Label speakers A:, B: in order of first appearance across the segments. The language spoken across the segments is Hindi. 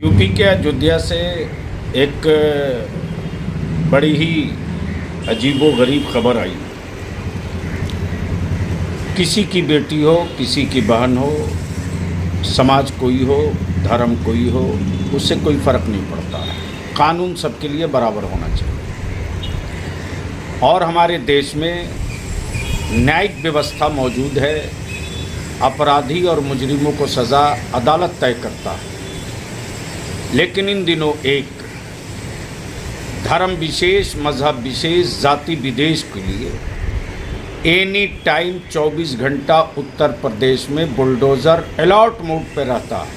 A: यूपी के अयोध्या से एक बड़ी ही अजीबोगरीब खबर आई। किसी की बेटी हो, किसी की बहन हो, समाज कोई हो, धर्म कोई हो, उससे कोई फ़र्क नहीं पड़ता है। कानून सबके लिए बराबर होना चाहिए और हमारे देश में न्यायिक व्यवस्था मौजूद है। अपराधी और मुजरिमों को सज़ा अदालत तय करता है, लेकिन इन दिनों एक धर्म विशेष, मज़हब विशेष, जाति विदेश के लिए एनी टाइम 24 घंटा उत्तर प्रदेश में बुलडोज़र अलर्ट मोड पर रहता है।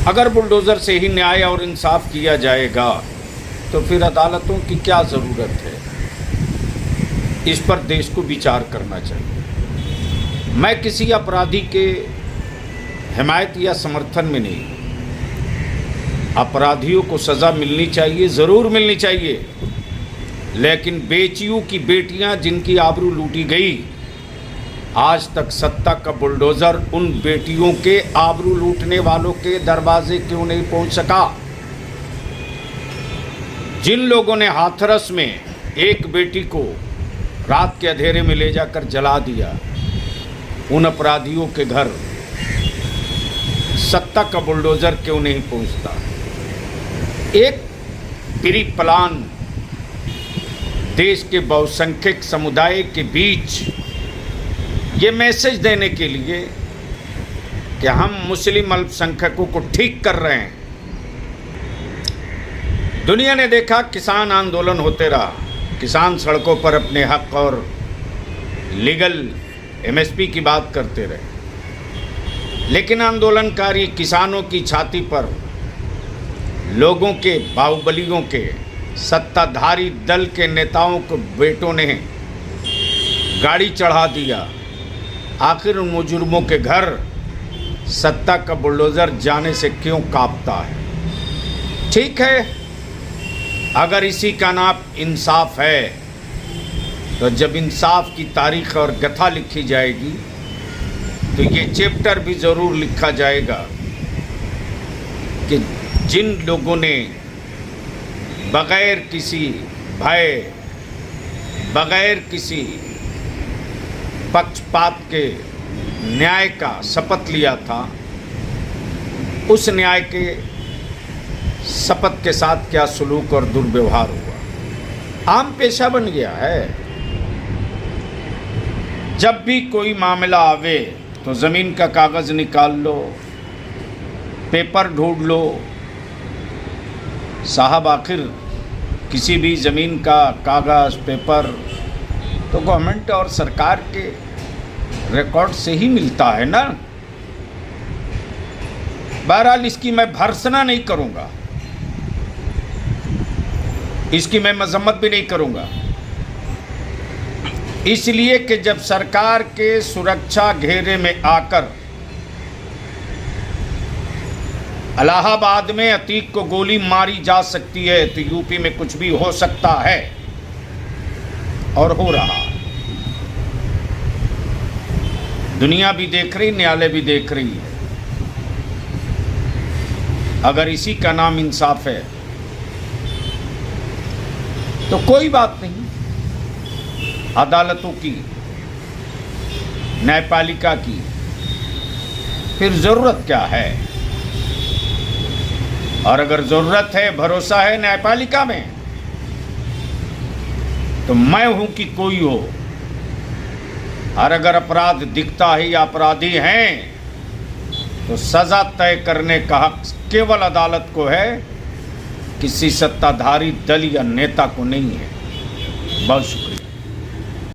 A: अगर बुलडोज़र से ही न्याय और इंसाफ किया जाएगा तो फिर अदालतों की क्या ज़रूरत है? इस पर देश को विचार करना चाहिए। मैं किसी अपराधी के हिमायत या समर्थन में नहीं। अपराधियों को सज़ा मिलनी चाहिए, ज़रूर मिलनी चाहिए, लेकिन बेचियों की बेटियां जिनकी आबरू लूटी गई, आज तक सत्ता का बुलडोज़र उन बेटियों के आबरू लूटने वालों के दरवाजे क्यों नहीं पहुंच सका? जिन लोगों ने हाथरस में एक बेटी को रात के अंधेरे में ले जाकर जला दिया, उन अपराधियों के घर सत्ता का बुलडोज़र क्यों नहीं पहुंचता? एक प्री प्लान देश के बहुसंख्यक समुदाय के बीच ये मैसेज देने के लिए कि हम मुस्लिम अल्पसंख्यकों को ठीक कर रहे हैं। दुनिया ने देखा, किसान आंदोलन होते रहा, किसान सड़कों पर अपने हक और लीगल एमएसपी की बात करते रहे, लेकिन आंदोलनकारी किसानों की छाती पर लोगों के, बाहुबलियों के, सत्ताधारी दल के नेताओं को बेटों ने गाड़ी चढ़ा दिया। आखिर उन मुजुर्मों के घर सत्ता का बुलडोज़र जाने से क्यों कांपता है? ठीक है, अगर इसी का नाम इंसाफ है तो जब इंसाफ की तारीख और कथा लिखी जाएगी तो ये चैप्टर भी ज़रूर लिखा जाएगा कि जिन लोगों ने बग़ैर किसी भय, बग़ैर किसी पक्षपात के न्याय का शपथ लिया था, उस न्याय के शपथ के साथ क्या सलूक और दुर्व्यवहार हुआ, आम पेशा बन गया है। जब भी कोई मामला आवे तो ज़मीन का कागज़ निकाल लो, पेपर ढूंढ लो। साहब, आखिर किसी भी ज़मीन का कागज़, पेपर तो गवर्नमेंट और सरकार के रिकॉर्ड से ही मिलता है ना। बहरहाल, इसकी मैं भर्त्सना नहीं करूँगा, इसकी मैं मजम्मत भी नहीं करूँगा, इसलिए कि जब सरकार के सुरक्षा घेरे में आकर इलाहाबाद में अतीक को गोली मारी जा सकती है तो यूपी में कुछ भी हो सकता है और हो रहा। दुनिया भी देख रही, न्यायालय भी देख रही है। अगर इसी का नाम इंसाफ है तो कोई बात नहीं। अदालतों की, न्यायपालिका की फिर ज़रूरत क्या है? और अगर ज़रूरत है, भरोसा है न्यायपालिका में, तो मैं हूं कि कोई हो। और अगर अपराध दिखता है या अपराधी हैं तो सज़ा तय करने का हक केवल अदालत को है, किसी सत्ताधारी दल या नेता को नहीं है। बहुत शुक्रिया।